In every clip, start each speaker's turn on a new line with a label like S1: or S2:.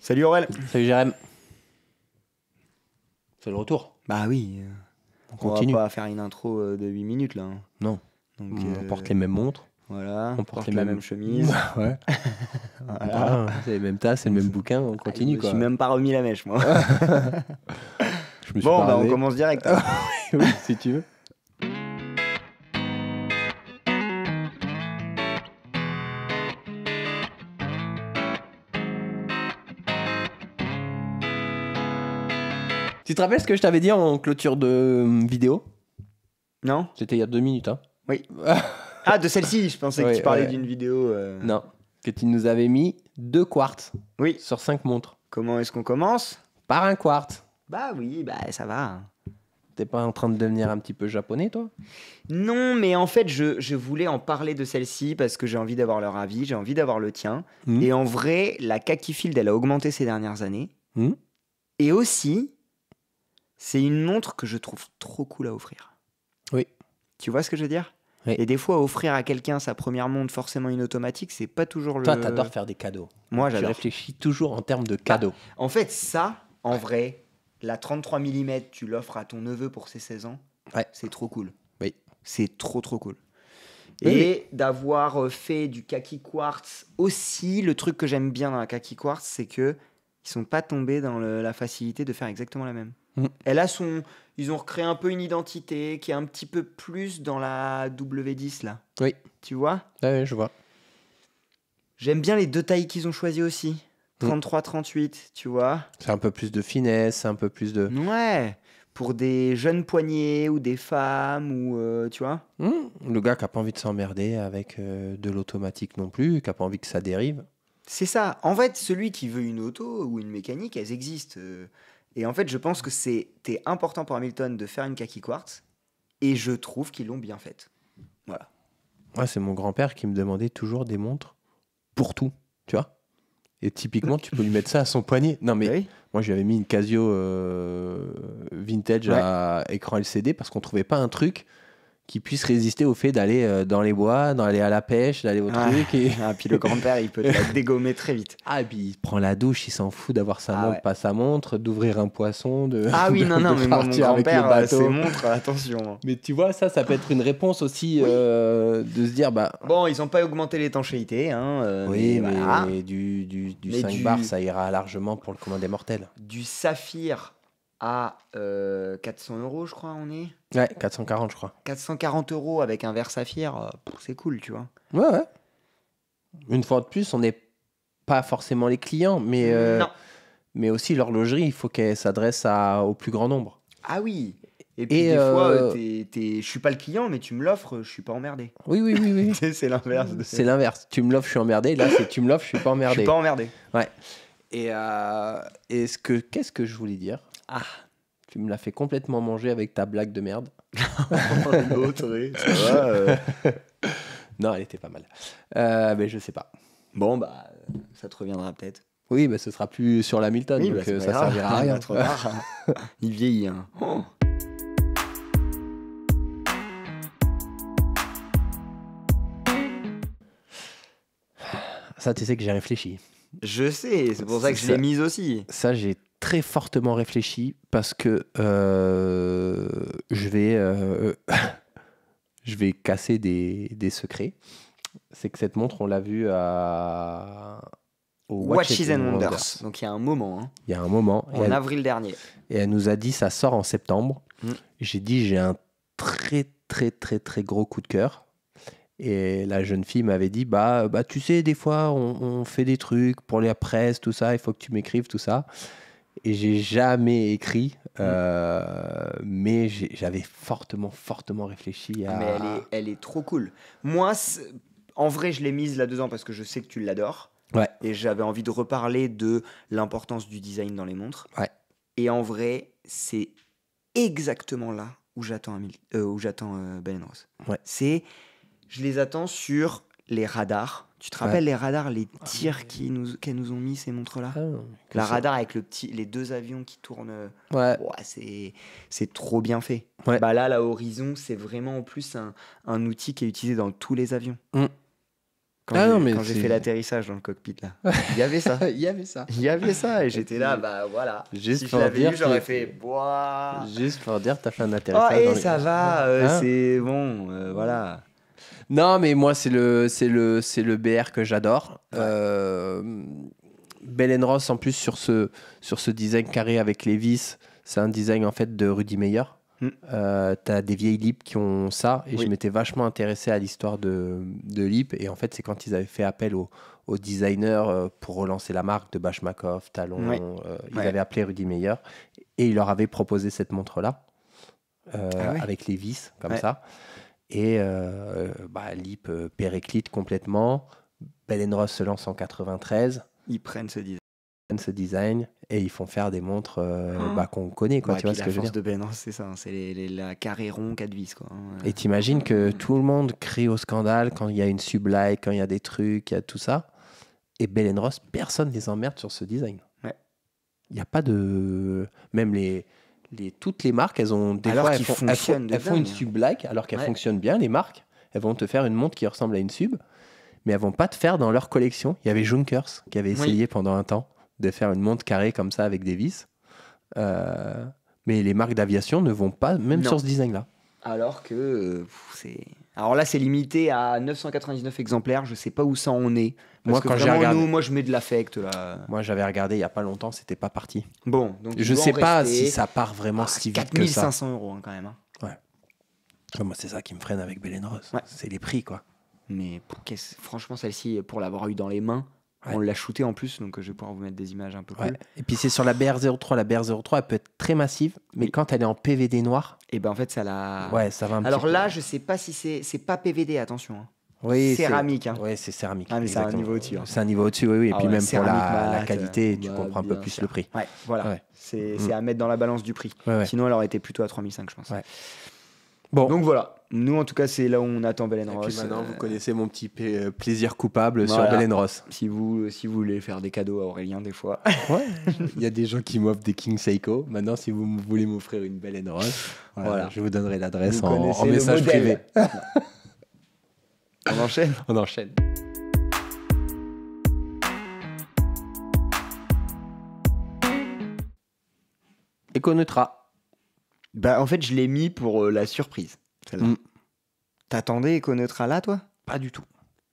S1: Salut Aurel.
S2: Salut Jérém. C'est le retour.
S1: Bah oui,
S2: On
S1: on
S2: continue.
S1: va pas faire une intro de 8 minutes là. Hein.
S2: Non.
S1: Donc,
S2: On porte les mêmes montres.
S1: Voilà,
S2: on porte
S1: la
S2: les
S1: même chemise.
S2: Ouais.
S1: Voilà.
S2: Voilà, c'est les mêmes tasses, c'est le même bouquin, on continue
S1: Je
S2: quoi.
S1: suis même pas remis la mèche moi.
S2: Je me suis
S1: Bon,
S2: pas
S1: bah on
S2: rasé.
S1: commence direct. hein.
S2: Oui, si tu veux. Tu te rappelles ce que je t'avais dit en clôture de vidéo?
S1: Non?
S2: C'était il y a 2 minutes, hein.
S1: Oui. Ah, de celle-ci, je pensais que
S2: Ouais,
S1: tu parlais
S2: ouais.
S1: d'une vidéo.
S2: Non. Que tu nous avais mis 2 quartz
S1: Oui.
S2: sur 5 montres.
S1: Comment est-ce qu'on commence?
S2: Par un quartz.
S1: Bah oui, bah ça va.
S2: T'es pas en train de devenir un petit peu japonais, toi?
S1: Non, mais en fait, je voulais en parler de celle-ci parce que j'ai envie d'avoir leur avis, j'ai envie d'avoir le tien.
S2: Hmm.
S1: Et en vrai, la Kaki Field, elle a augmenté ces dernières années.
S2: Hmm.
S1: Et aussi, c'est une montre que je trouve trop cool à offrir.
S2: Oui.
S1: Tu vois ce que je veux dire?
S2: Oui.
S1: Et des fois, offrir à quelqu'un sa première montre, forcément une automatique, c'est pas toujours le...
S2: Toi, t'adores faire des cadeaux.
S1: Moi,
S2: Tu
S1: j'adore.
S2: réfléchis toujours en termes de cadeaux.
S1: En fait, ça, en vrai, la 33 mm, tu l'offres à ton neveu pour ses 16 ans,
S2: Ouais.
S1: c'est trop cool.
S2: Oui.
S1: C'est trop, trop cool.
S2: Oui,
S1: Et d'avoir fait du kaki quartz aussi, le truc que j'aime bien dans la kaki quartz, c'est que ils sont pas tombés dans la facilité de faire exactement la même.
S2: Mm.
S1: Elle a ils ont recréé un peu une identité qui est un petit peu plus dans la W10 là.
S2: Oui.
S1: Tu vois?
S2: Ouais, je vois.
S1: J'aime bien les deux tailles qu'ils ont choisies aussi. 33-38, tu vois?
S2: C'est un peu plus de finesse, un peu plus de...
S1: Ouais. Pour des jeunes poignets ou des femmes ou tu vois?
S2: Le gars qui a pas envie de s'emmerder avec de l'automatique non plus, qui a pas envie que ça dérive.
S1: C'est ça. En fait, celui qui veut une auto ou une mécanique, elles existent. Et en fait, je pense que c'était important pour Hamilton de faire une kaki quartz. Et je trouve qu'ils l'ont bien faite. Voilà.
S2: Ouais, c'est mon grand-père qui me demandait toujours des montres pour tout, tu vois. Et typiquement, tu peux lui mettre ça à son poignet. Non, mais
S1: Oui.
S2: moi, je lui avais mis une Casio vintage
S1: Ouais.
S2: à écran LCD parce qu'on trouvait pas un truc qui puisse résister au fait d'aller dans les bois, d'aller à la pêche, d'aller au truc. Et...
S1: Ah, puis le grand-père, il peut te la dégommer très vite.
S2: Ah, et puis il prend la douche, il s'en fout d'avoir sa
S1: Ah
S2: montre,
S1: ouais.
S2: pas sa montre, d'ouvrir un poisson, de.
S1: Ah oui, non,
S2: de
S1: mais mon
S2: partir avec le
S1: grand-père,
S2: bateau.
S1: ses montres, attention.
S2: Mais tu vois, ça peut être une réponse aussi
S1: Oui.
S2: de se dire, bah.
S1: Bon, ils n'ont pas augmenté l'étanchéité. Hein,
S2: Oui,
S1: mais
S2: mais
S1: voilà.
S2: du
S1: Mais
S2: 5
S1: du-
S2: bars, ça ira largement pour le commun des mortels.
S1: Du saphir à 400 €, je crois, on est.
S2: Ouais, 440, je crois.
S1: 440 € avec un verre saphir, c'est cool, tu vois.
S2: Ouais, ouais. Une fois de plus, on n'est pas forcément les clients,
S1: Non.
S2: mais aussi l'horlogerie, il faut qu'elle s'adresse au plus grand nombre.
S1: Ah oui. Et puis
S2: Et,
S1: des fois, je suis pas le client, mais tu me l'offres, je suis pas emmerdé.
S2: Oui, oui, oui, oui.
S1: Tu sais, c'est l'inverse.
S2: C'est l'inverse. Tu me l'offres, je suis emmerdé. Là, c'est tu me l'offres, je suis pas
S1: Je
S2: emmerdé.
S1: suis pas emmerdé.
S2: Ouais. Et qu'est-ce que je voulais dire?
S1: Ah.
S2: Tu me l'as fait complètement manger avec ta blague de merde.
S1: L'autre, oui, ça va.
S2: Non, elle était pas mal. Mais je sais pas.
S1: Bon, bah, ça te reviendra peut-être.
S2: Oui, bah, ce sera plus sur l'Hamilton,
S1: Oui,
S2: donc
S1: bah, c'est pas
S2: ça
S1: grave.
S2: servira à rien.
S1: Trop tard. Il vieillit. Hein. Oh.
S2: Ça, tu sais que j'ai réfléchi.
S1: Je sais, c'est pour ça que je l'ai mise aussi.
S2: Ça, j'ai très fortement réfléchi parce que je vais casser des secrets. C'est que cette montre, on l'a vue au
S1: Watches and Wonders. Donc il y a un moment, hein,
S2: Il y a un moment.
S1: en avril dernier.
S2: Et elle nous a dit ça sort en septembre.
S1: Mm.
S2: J'ai dit j'ai un très très très très gros coup de cœur. Et la jeune fille m'avait dit bah tu sais des fois on fait des trucs pour la presse tout ça, il faut que tu m'écrives tout ça. Et j'ai jamais écrit, mais j'avais fortement réfléchi à.
S1: Mais elle est trop cool. Moi, en vrai, je l'ai mise là dedans parce que je sais que tu l'adores.
S2: Ouais.
S1: Et j'avais envie de reparler de l'importance du design dans les montres.
S2: Ouais.
S1: Et en vrai, c'est exactement là où j'attends Ben Rose.
S2: Ouais.
S1: Je les attends sur les radars. Tu te rappelles les radars, les tirs qu'elles nous ont mis, ces montres-là? La radar avec les deux avions qui tournent.
S2: Ouais.
S1: C'est trop bien fait.
S2: Ouais.
S1: Bah là, la Horizon, c'est vraiment en plus un outil qui est utilisé dans tous les avions.
S2: Mm.
S1: Quand j'ai fait l'atterrissage dans le cockpit, là. Il y avait ça.
S2: Il y avait ça.
S1: Il y avait ça, et j'étais là, bah voilà.
S2: Juste
S1: Si je
S2: pour
S1: l'avais
S2: dire
S1: eu, j'aurais
S2: que-
S1: fait boah.
S2: Juste pour dire, t'as fait un
S1: Oh,
S2: atterrissage.
S1: et
S2: dans les-
S1: ça va,
S2: Hein
S1: c'est bon, voilà.
S2: Non, mais moi, c'est le BR que j'adore.
S1: Ouais.
S2: Bell Ross, en plus, sur ce design carré avec les vis, c'est un design en fait de Rudy Meyer.
S1: Mm.
S2: T'as des vieilles Lip qui ont ça, et
S1: Oui.
S2: je m'étais vachement intéressé à l'histoire de Lip. Et en fait, c'est quand ils avaient fait appel aux designers pour relancer la marque de Bashmakov, Talon.
S1: Ouais.
S2: Ils
S1: Ouais.
S2: avaient appelé Rudy Meyer et ils leur avaient proposé cette montre-là
S1: ouais.
S2: avec les vis comme
S1: Ouais.
S2: ça. Et Lip périclite complètement. Bell Ross se lance en 93,
S1: Ils prennent ce design.
S2: ce design, et ils font faire des montres
S1: Oh.
S2: qu'on connaît, quoi.
S1: Ouais,
S2: Tu vois
S1: puis
S2: ce
S1: la
S2: que je veux
S1: force
S2: dire?
S1: de Ben Ross, c'est ça, hein, c'est la carré rond 4 vis, quoi. Hein.
S2: Et t'imagines que tout le monde crie au scandale quand il y a une Sublite, quand il y a des trucs, il y a tout ça. Et Bell Ross, personne les emmerde sur ce design.
S1: Ouais.
S2: Il n'y a pas de... Même toutes les marques, elles ont des
S1: Alors
S2: fois,
S1: qu'ils fonctionnent de
S2: elles font une
S1: dingue.
S2: Sublite, alors qu'elles
S1: Ouais.
S2: fonctionnent bien, les marques. Elles vont te faire une montre qui ressemble à une Sub, mais elles vont pas te faire dans leur collection. Il y avait Junkers qui avait essayé pendant un temps de faire une montre carrée comme ça avec des vis. Mais les marques d'aviation ne vont pas, même
S1: Non.
S2: sur ce design-là.
S1: Alors que c'est. Alors là, c'est limité à 999 exemplaires. Je sais pas où ça en est. Parce
S2: Moi,
S1: que
S2: quand j'ai
S1: vraiment,
S2: regardé-
S1: moi, je mets de l'affect là.
S2: Moi, j'avais regardé il y a pas longtemps, c'était pas parti.
S1: Bon, donc
S2: Je
S1: il doit
S2: sais
S1: en
S2: pas
S1: rester
S2: si ça part vraiment si vite que ça.
S1: 4500 euros hein, quand même. Hein.
S2: Moi, c'est ça qui me freine avec Bell Ross.
S1: Ouais.
S2: C'est les prix, quoi.
S1: Mais franchement, celle-ci, pour l'avoir eu dans les mains,
S2: Ouais.
S1: on l'a shootée en plus, donc je vais pouvoir vous mettre des images un peu
S2: Ouais.
S1: cool.
S2: Et puis c'est sur la BR03. La BR03, elle peut être très massive, mais
S1: Oui.
S2: quand elle est en PVD noir,
S1: Et ben en fait, ça l'a.
S2: ouais, ça va un
S1: Alors
S2: petit
S1: là, je sais pas si c'est pas PVD, attention. Hein.
S2: peu. Oui,
S1: céramique, hein.
S2: Ouais, c'est céramique.
S1: Ah, mais c'est un
S2: exactement.
S1: niveau au-dessus, hein.
S2: C'est un niveau au-dessus, oui, oui. Et
S1: Ah
S2: puis
S1: ouais,
S2: même pour
S1: céramique
S2: la
S1: mat,
S2: qualité, tu
S1: bah,
S2: comprends un peu
S1: bien
S2: plus
S1: sûr.
S2: le prix.
S1: Ouais, voilà.
S2: Ouais.
S1: C'est à mettre dans la balance du prix.
S2: Ouais, ouais.
S1: Sinon, elle aurait été plutôt à 3005, je pense.
S2: Ouais. Bon.
S1: Donc voilà. Nous, en tout cas, c'est là où on attend Bell
S2: Et
S1: Ross.
S2: puis maintenant, vous connaissez mon petit plaisir coupable
S1: voilà.
S2: sur Bell Ross.
S1: Si vous voulez faire des cadeaux à Aurélien, des fois.
S2: Ouais. Il y a des gens qui m'offrent des King Seiko. Maintenant, si vous voulez m'offrir une Bell Ross,
S1: Voilà.
S2: je vous donnerai l'adresse
S1: Vous
S2: en
S1: connaissez le
S2: message
S1: modèle.
S2: privé.
S1: On enchaîne.
S2: On enchaîne. Econeutra.
S1: Bah, en fait, je l'ai mis pour la surprise. Celle-là.
S2: Mm.
S1: T'attendais Econeutra là, toi?
S2: Pas du tout.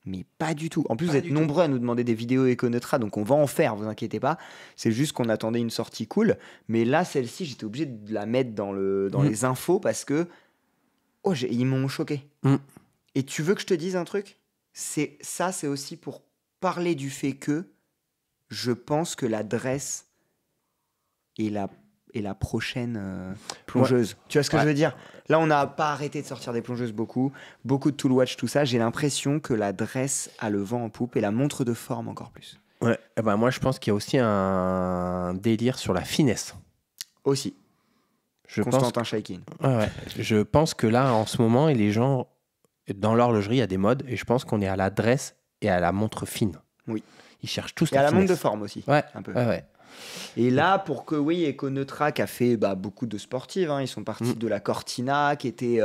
S1: Mais pas du tout. En plus,
S2: Pas
S1: vous êtes
S2: du tout.
S1: nombreux à nous demander des vidéos Econeutra, donc on va en faire, vous inquiétez pas. C'est juste qu'on attendait une sortie cool. Mais là, celle-ci, j'étais obligé de la mettre dans les infos parce que ils m'ont choqué.
S2: Mm.
S1: Et tu veux que je te dise un truc? C'est aussi pour parler du fait que je pense que la Dress est la prochaine plongeuse. Tu vois ce que
S2: Ouais.
S1: je veux dire? Là, on n'a pas arrêté de sortir des plongeuses beaucoup de Toolwatch, tout ça. J'ai l'impression que la Dress a le vent en poupe et la montre de forme encore plus.
S2: Ouais. Eh ben, moi, je pense qu'il y a aussi un délire sur la finesse.
S1: Aussi,
S2: Je
S1: Constantin Chaikin.
S2: Je pense que là, en ce moment, et les gens, dans l'horlogerie, il y a des modes, et je pense qu'on est à la dresse et à la montre fine.
S1: Oui.
S2: Ils cherchent tous
S1: Et à la montre de
S2: finesse.
S1: forme aussi.
S2: Ouais,
S1: Un peu.
S2: ouais.
S1: Et là, pour que, oui, Econeutra qui a fait beaucoup de sportives, hein, ils sont partis de la Cortina, qui était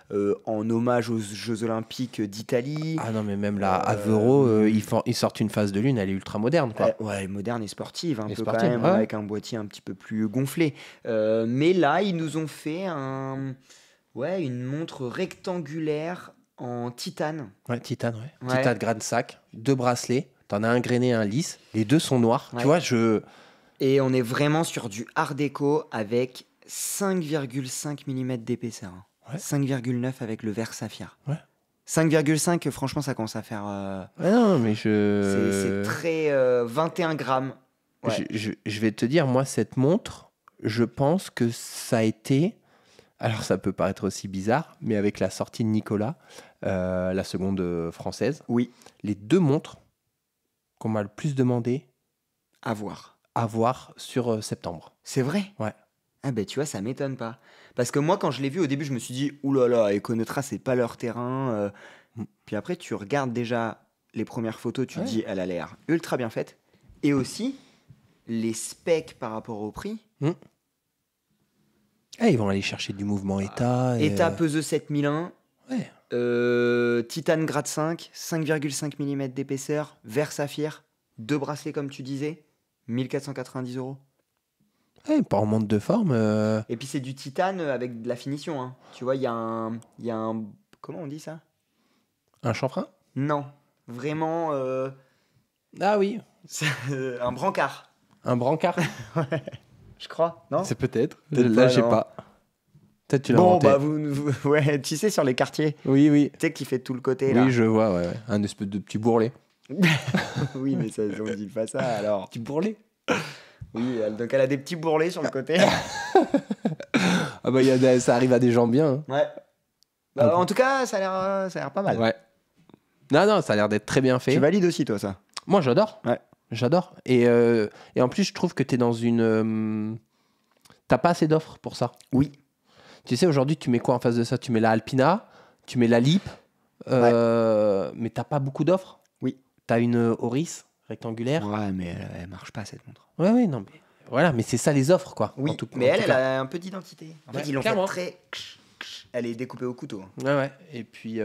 S1: en hommage aux Jeux Olympiques d'Italie.
S2: Ah non, mais même là, Avero, ils sortent une phase de lune, elle est ultra moderne, quoi.
S1: Ouais, moderne et sportive, un
S2: Et
S1: peu
S2: sportive,
S1: quand même,
S2: ouais.
S1: avec un boîtier un petit peu plus gonflé. Mais là, ils nous ont fait une montre rectangulaire en titane.
S2: Ouais, titane, ouais.
S1: Ouais.
S2: Titane grade sac, 2 bracelets, t'en as un grainé, un lisse, les deux sont noirs.
S1: Ouais.
S2: Tu vois,
S1: Et on est vraiment sur du art déco avec 5,5 mm d'épaisseur. Hein.
S2: Ouais.
S1: 5,9 avec le verre saphir.
S2: Ouais.
S1: 5,5, franchement, ça commence à faire.
S2: Ouais, non, mais
S1: C'est très 21 grammes. Ouais.
S2: Je vais te dire, moi, cette montre, je pense que ça a été... Alors, ça peut paraître aussi bizarre, mais avec la sortie de Nicolas, la seconde française,
S1: Oui,
S2: les deux montres qu'on m'a le plus demandé
S1: à voir.
S2: à voir sur septembre.
S1: C'est vrai?
S2: Ouais.
S1: Ah ben tu vois, ça m'étonne pas. Parce que moi, quand je l'ai vu au début, je me suis dit, oulala, Econeutra, c'est pas leur terrain. Puis après, tu regardes déjà les premières photos, tu te dis, elle a l'air ultra bien faite. Et aussi, les specs par rapport au prix.
S2: Ils vont aller chercher du mouvement état.
S1: État Peseux 7001,
S2: Ouais.
S1: Titane grade 5, 5,5 mm d'épaisseur, vert saphir, 2 bracelets comme tu disais, 1 490 €.
S2: Ouais, pas en monte de forme.
S1: Et puis c'est du titane avec de la finition, hein. Tu vois, il y a un... Comment on dit ça?
S2: Un chanfrein?
S1: Non, vraiment
S2: Ah oui,
S1: c'est, un brancard,
S2: un brancard.
S1: je crois, non?
S2: C'est peut-être.
S1: Peut-être
S2: Là,
S1: pas,
S2: j'ai
S1: non.
S2: pas. Peut-être tu l'as
S1: Bon,
S2: inventé.
S1: bah ouais, tu sais, sur les quartiers,
S2: Oui, oui.
S1: tu sais, qui fait tout le côté, là.
S2: Oui, je vois, ouais. Un espèce de petit bourrelet.
S1: Oui, mais ça, on dit pas ça, alors.
S2: Petit bourrelet?
S1: Oui, donc elle a des petits bourrelets sur le côté.
S2: Ah bah, ça arrive à des gens bien. Hein.
S1: Ouais. Bah, en tout cas, ça a l'air pas mal.
S2: Ouais. Non, ça a l'air d'être très bien fait.
S1: Tu valides aussi, toi, ça?
S2: Moi, j'adore.
S1: Ouais.
S2: J'adore. Et en plus, je trouve que t'es dans une... T'as pas assez d'offres pour ça.
S1: Oui.
S2: Tu sais, aujourd'hui, tu mets quoi en face de ça? Tu mets la Alpina, tu mets la Lip, mais t'as pas beaucoup d'offres.
S1: Oui.
S2: T'as une Oris rectangulaire.
S1: Ouais, mais elle marche pas, cette montre.
S2: Ouais, non, mais voilà, mais c'est ça les offres, quoi.
S1: Oui,
S2: En tout-
S1: mais
S2: en tout
S1: elle
S2: cas.
S1: a un peu d'identité. En
S2: Ouais,
S1: fait, ils l'ont fait
S2: clairement.
S1: très... Elle est découpée au couteau.
S2: Ouais. Et puis,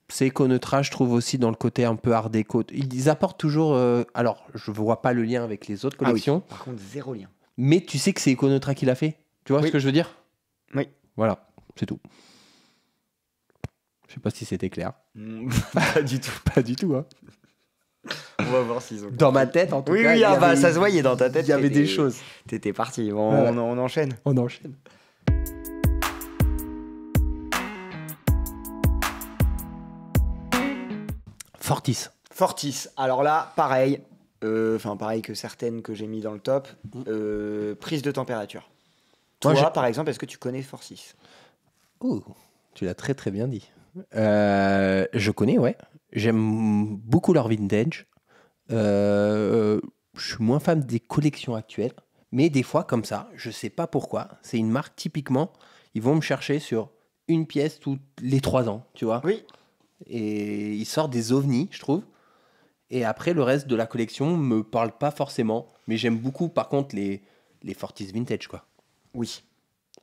S2: c'est Econotra, je trouve aussi dans le côté un peu art déco. Ils apportent toujours. Alors, je vois pas le lien avec les autres collections,
S1: Par contre, zéro lien.
S2: mais tu sais que c'est Econotra qui l'a fait. Tu vois
S1: Oui.
S2: ce que je veux dire?
S1: Oui.
S2: Voilà, c'est tout. Je sais pas si c'était clair.
S1: Pas du tout.
S2: Pas du tout, hein.
S1: On va voir s'ils ont...
S2: Dans ma tête, en tout
S1: Oui,
S2: cas.
S1: oui,
S2: il y avait-
S1: ça se voyait dans ta tête.
S2: Il y avait
S1: t'étais-
S2: des choses.
S1: T'étais parti. Bon,
S2: Ouais.
S1: on enchaîne.
S2: On enchaîne. Fortis.
S1: Fortis. Alors là, pareil. Enfin, pareil que certaines que j'ai mis dans le top. Prise de température.
S2: Moi,
S1: Toi,
S2: j'ai-
S1: par exemple, est-ce que tu connais Fortis?
S2: Oh, tu l'as très très bien dit. Je connais, ouais. J'aime beaucoup leur vintage. Je suis moins fan des collections actuelles. Mais des fois, comme ça, je sais pas pourquoi. C'est une marque, typiquement, ils vont me chercher sur une pièce tous les 3 ans, tu vois.
S1: Oui.
S2: Et ils sortent des ovnis, je trouve. Et après, le reste de la collection me parle pas forcément. Mais j'aime beaucoup, par contre, les Fortis vintage, quoi.
S1: Oui.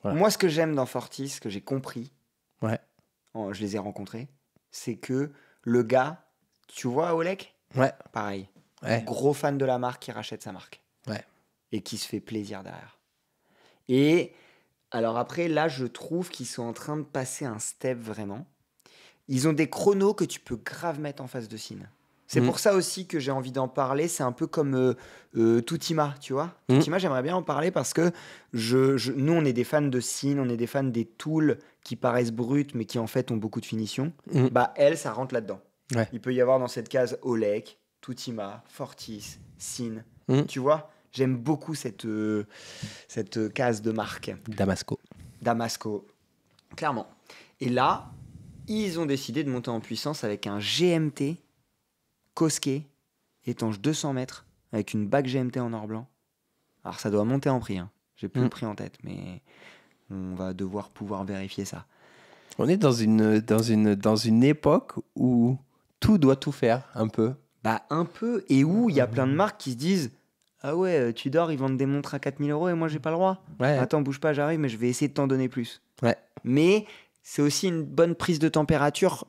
S2: Voilà.
S1: Moi, ce que j'aime dans Fortis, ce que j'ai compris,
S2: Ouais.
S1: je les ai rencontrés, c'est que le gars, tu vois, Olek,
S2: Ouais.
S1: pareil.
S2: Ouais.
S1: Gros fan de la marque qui rachète sa marque.
S2: Ouais.
S1: Et qui se fait plaisir derrière. Et alors après, là, je trouve qu'ils sont en train de passer un step vraiment. Ils ont des chronos que tu peux grave mettre en face de Cine. C'est pour ça aussi que j'ai envie d'en parler. C'est un peu comme Tutima, tu vois. Tutima, j'aimerais bien en parler parce que nous, on est des fans de Cine, on est des fans des tools qui paraissent brutes mais qui en fait ont beaucoup de finition. Bah, elle, ça rentre là-dedans.
S2: Ouais.
S1: Il peut y avoir dans cette case Olek, Tutima, Fortis, Cine. Tu vois, j'aime beaucoup cette case de marque. Damasco, clairement. Et là, ils ont décidé de monter en puissance avec un GMT Kosuke, étanche 200 mètres, avec une bague GMT en or blanc. Alors ça doit monter en prix, hein. J'ai plus le prix en tête, mais on va devoir pouvoir vérifier ça.
S2: On est dans une époque où tout doit tout faire, un peu.
S1: Bah un peu, et où il y a plein de marques qui se disent « Ah ouais, Tudor, ils vendent des montres à 4 000 € et moi j'ai pas le droit.
S2: Ouais.
S1: Attends, bouge pas, j'arrive, mais je vais essayer de t'en donner plus. »
S2: Ouais.
S1: Mais c'est aussi une bonne prise de température,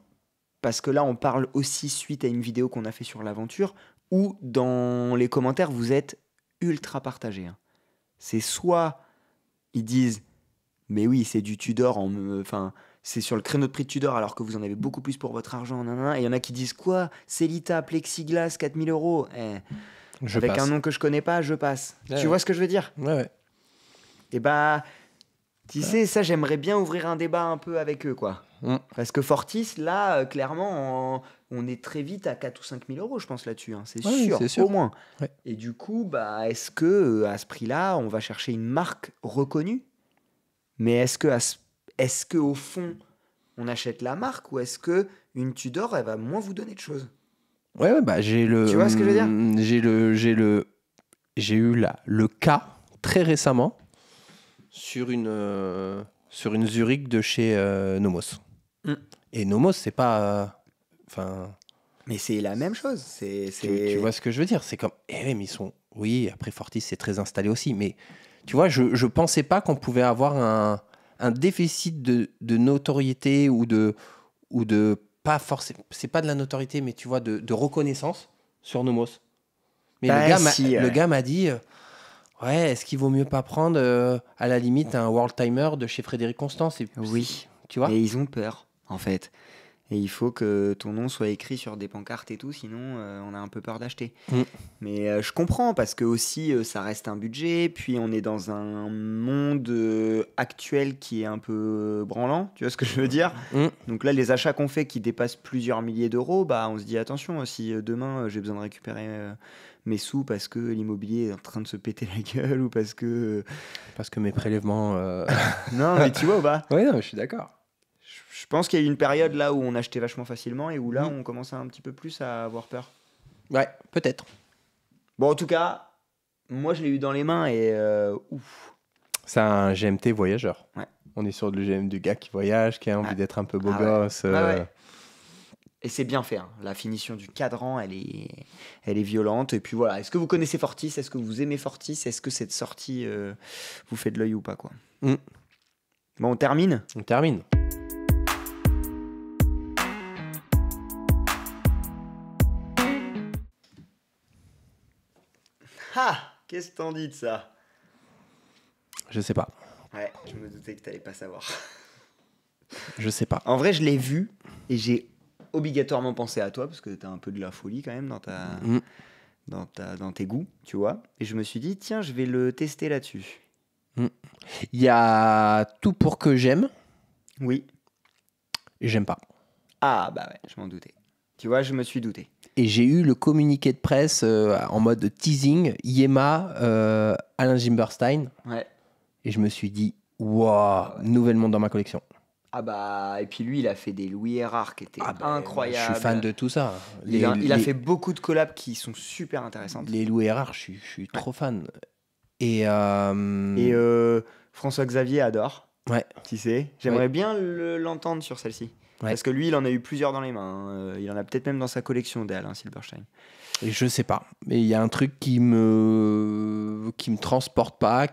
S1: parce que là, on parle aussi suite à une vidéo qu'on a fait sur l'aventure, où dans les commentaires, vous êtes ultra partagés. Hein. C'est soit ils disent « Mais oui, c'est du Tudor, enfin, c'est sur le créneau de prix de Tudor alors que vous en avez beaucoup plus pour votre argent. » Et il y en a qui disent « Quoi, Cellita, Plexiglas, 4 000 €. Avec
S2: passe.
S1: un nom que je connais pas, je passe. »
S2: Ouais,
S1: Tu vois ce que je veux dire?
S2: Ouais.
S1: Et bah, tu sais, ça, j'aimerais bien ouvrir un débat un peu avec eux, quoi. Parce que Fortis, là, clairement, on est très vite à 4 ou 5 000 €, je pense, là-dessus. Hein. C'est sûr, au moins.
S2: Ouais.
S1: Et du coup, bah, est-ce que à ce prix-là, on va chercher une marque reconnue? Mais est-ce que au fond, on achète la marque ou est-ce que une Tudor, elle va moins vous donner de choses?
S2: Ouais, bah j'ai le.
S1: Tu vois ce que je veux dire?
S2: J'ai eu le cas très récemment sur une Zurich de chez Nomos. Et Nomos, c'est pas. Enfin.
S1: Mais c'est la même chose.
S2: Tu vois ce que je veux dire? C'est comme. Mais ils sont. Oui, après Fortis, c'est très installé aussi. Mais tu vois, je pensais pas qu'on pouvait avoir un déficit de notoriété ou de pas forcément, c'est pas de la notoriété, mais tu vois, de reconnaissance sur Nomos. Mais
S1: Bah,
S2: le
S1: ouais.
S2: gars m'a dit, ouais, est-ce qu'il vaut mieux pas prendre à la limite un World Timer de chez Frédéric Constant?
S1: Oui.
S2: Tu vois?
S1: Mais ils ont peur, en fait. Et il faut que ton nom soit écrit sur des pancartes et tout, sinon on a un peu peur d'acheter.
S2: Mm.
S1: Mais je comprends, parce que aussi ça reste un budget, puis on est dans un monde actuel qui est un peu branlant, tu vois ce que je veux dire?
S2: Mm.
S1: Donc là, les achats qu'on fait qui dépassent plusieurs milliers d'euros, bah on se dit attention, si demain j'ai besoin de récupérer mes sous parce que l'immobilier est en train de se péter la gueule ou parce que...
S2: Parce que mes prélèvements.
S1: Non, mais tu vois ou pas?
S2: Oui, non, je suis d'accord.
S1: Je pense qu'il y a eu une période là où on achetait vachement facilement et où là
S2: Mm.
S1: on commençait un petit peu plus à avoir peur.
S2: Ouais, peut-être.
S1: Bon, en tout cas, moi je l'ai eu dans les mains et ouf.
S2: C'est un GMT voyageur.
S1: Ouais.
S2: On est sur le GM du gars qui voyage, qui a envie
S1: Ouais.
S2: d'être un peu beau
S1: Ah ouais.
S2: gosse.
S1: Ouais, ouais. Et c'est bien fait, hein. La finition du cadran, elle est violente. Et puis voilà, est-ce que vous connaissez Fortis? Est-ce que vous aimez Fortis? Est-ce que cette sortie vous fait de l'œil ou pas, quoi?
S2: Mm.
S1: Bon, on termine.
S2: On termine.
S1: Ah, qu'est-ce que t'en dis de ça?
S2: Je sais pas.
S1: Ouais, je me doutais que t'allais pas savoir.
S2: Je sais pas.
S1: En vrai, je l'ai vu et j'ai obligatoirement pensé à toi parce que t'as un peu de la folie quand même
S2: Mm.
S1: dans tes goûts, tu vois. Et je me suis dit, tiens, je vais le tester là-dessus.
S2: Il y a tout pour que j'aime
S1: Oui.
S2: et j'aime pas.
S1: Ah, bah ouais, je m'en doutais. Tu vois, je me suis douté.
S2: Et j'ai eu le communiqué de presse en mode teasing, Yema, Alain Gimberstein.
S1: Ouais.
S2: Et je me suis dit, waouh, nouvellement dans ma collection.
S1: Ah bah, et puis lui, il a fait des Louis Erard qui étaient incroyables.
S2: Je suis fan de tout ça.
S1: Il a fait beaucoup de collabs qui sont super intéressantes.
S2: Les Louis Erard, je suis trop fan. Et,
S1: Et François Xavier adore.
S2: Ouais.
S1: Tu sais, j'aimerais bien l'entendre sur celle-ci.
S2: Ouais.
S1: Parce que lui, il en a eu plusieurs dans les mains. Il en a peut-être même dans sa collection d'Alain Silberstein.
S2: Et je sais pas. Mais il y a un truc qui me transporte pas,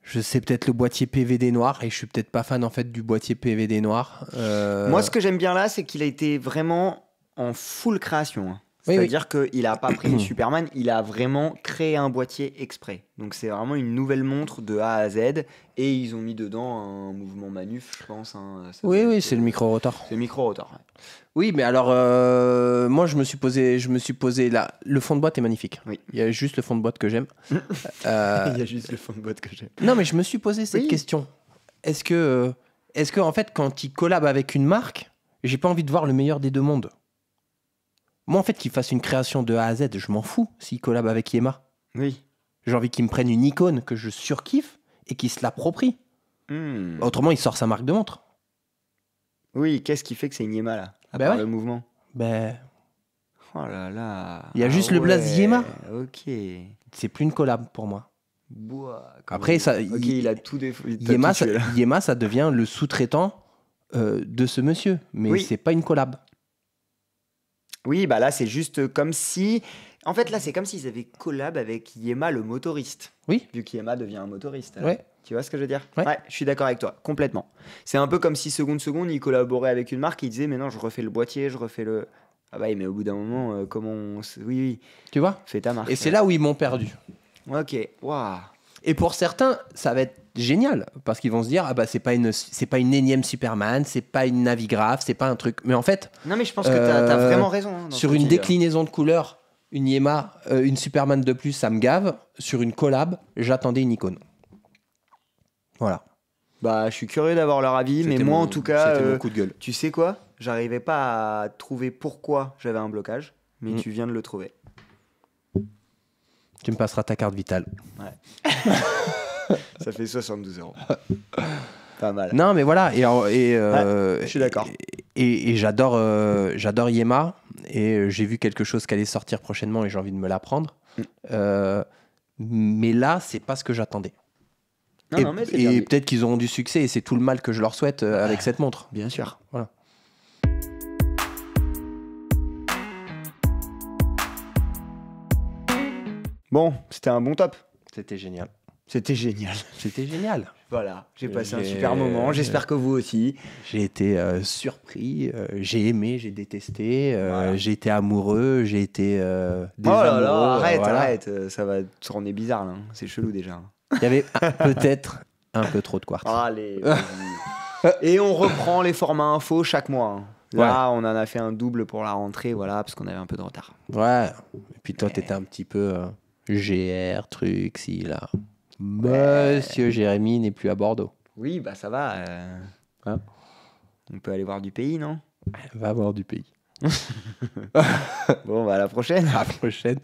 S2: Je sais peut-être le boîtier PVD noir et je suis peut-être pas fan en fait du boîtier PVD noir.
S1: Moi, ce que j'aime bien là, c'est qu'il a été vraiment en full création, hein.
S2: Oui,
S1: C'est-à-dire qu'il n'a pas pris une Superman, il a vraiment créé un boîtier exprès. Donc c'est vraiment une nouvelle montre de A à Z et ils ont mis dedans un mouvement manuf, je pense. Hein.
S2: Oui, c'est le micro-rotor.
S1: C'est le micro-rotor. Ouais.
S2: Oui, mais alors, moi, je me suis posé là. Le fond de boîte est magnifique.
S1: Oui.
S2: Il y a juste le fond de boîte que j'aime.
S1: Il y a juste le fond de boîte que j'aime.
S2: Non, mais je me suis posé cette
S1: Oui.
S2: question. Est-ce que, en fait, quand il collab avec une marque, j'ai pas envie de voir le meilleur des deux mondes. Moi, en fait, qu'il fasse une création de A à Z, je m'en fous s'il collab avec Yema.
S1: Oui.
S2: J'ai envie qu'il me prenne une icône que je surkiffe et qu'il se l'approprie.
S1: Hmm.
S2: Autrement, il sort sa marque de montre.
S1: Oui, qu'est-ce qui fait que c'est une Yema là? À
S2: Bah
S1: part
S2: ouais.
S1: le mouvement.
S2: Ben,
S1: Oh là là.
S2: Il y a juste le blaze Yema.
S1: Ok.
S2: c'est plus une collab pour moi.
S1: Bois,
S2: Après, ça,
S1: Ok, il a tout défouillé.
S2: Yema, ça devient le sous-traitant de ce monsieur. Mais
S1: Oui.
S2: c'est pas une collab.
S1: Oui, bah là, c'est juste comme si... En fait, là, c'est comme s'ils avaient collab avec Yema, le motoriste.
S2: Oui.
S1: Vu qu'Yema devient un motoriste. alors.
S2: Ouais.
S1: Tu vois ce que je veux dire?
S2: Ouais.
S1: Je suis d'accord avec toi, complètement. C'est un peu comme si seconde, il collaborait avec une marque, il disait, mais non, je refais le boîtier, je refais le... Ah bah oui, mais au bout d'un moment, comment on... Oui,
S2: Tu vois?
S1: fais ta marque.
S2: Et c'est là où ils m'ont perdu.
S1: Ok, waouh.
S2: Et pour certains, ça va être génial parce qu'ils vont se dire ah bah c'est pas une énième Superman, c'est pas une Navigraph, c'est pas un truc. Mais en fait,
S1: Non, mais je pense que t'as vraiment raison. hein, dans
S2: sur
S1: ce que
S2: une
S1: tu dis, là.
S2: déclinaison de couleurs, une Yema, une Superman de plus, ça me gave. Sur une collab, j'attendais une icône. Voilà.
S1: Bah, je suis curieux d'avoir leur avis, mais
S2: C'était
S1: moi,
S2: mon-
S1: en tout cas,
S2: c'était mon coup de gueule.
S1: tu sais quoi? J'arrivais pas à trouver pourquoi j'avais un blocage, mais
S2: Mm.
S1: tu viens de le trouver.
S2: Tu me passeras ta carte vitale.
S1: Ça fait 72 euros. Pas mal.
S2: Non, mais voilà.
S1: je suis d'accord.
S2: Et j'adore Yema. Et j'ai vu quelque chose qui allait sortir prochainement et j'ai envie de me la prendre. Mais là, c'est pas ce que j'attendais.
S1: Non, mais c'est bien
S2: Et
S1: dit.
S2: peut-être qu'ils auront du succès et c'est tout le mal que je leur souhaite avec cette montre.
S1: Bien sûr.
S2: Voilà.
S1: Bon, c'était un bon top.
S2: C'était génial.
S1: C'était génial.
S2: C'était génial.
S1: Voilà, j'ai passé un
S2: J'ai-
S1: super moment. J'espère que vous aussi.
S2: J'ai été surpris, j'ai aimé, j'ai détesté,
S1: Voilà.
S2: j'ai été amoureux, j'ai été
S1: Oh
S2: désamoureux.
S1: là là, arrête,
S2: voilà.
S1: arrête. Ça va tourner bizarre là. C'est chelou déjà.
S2: Il y avait peut-être un peu trop de quartz.
S1: Allez, vas-y. Et on reprend les formats info chaque mois. Hein. Là, on en a fait un double pour la rentrée, voilà, parce qu'on avait un peu de retard.
S2: Ouais. Et puis toi, t'étais un petit peu GR, truc, si là. Monsieur Jérémy n'est plus à Bordeaux.
S1: Oui, bah ça va.
S2: Hein
S1: On peut aller voir du pays, non?
S2: Va voir du pays.
S1: Bon, bah à la prochaine.
S2: À la prochaine.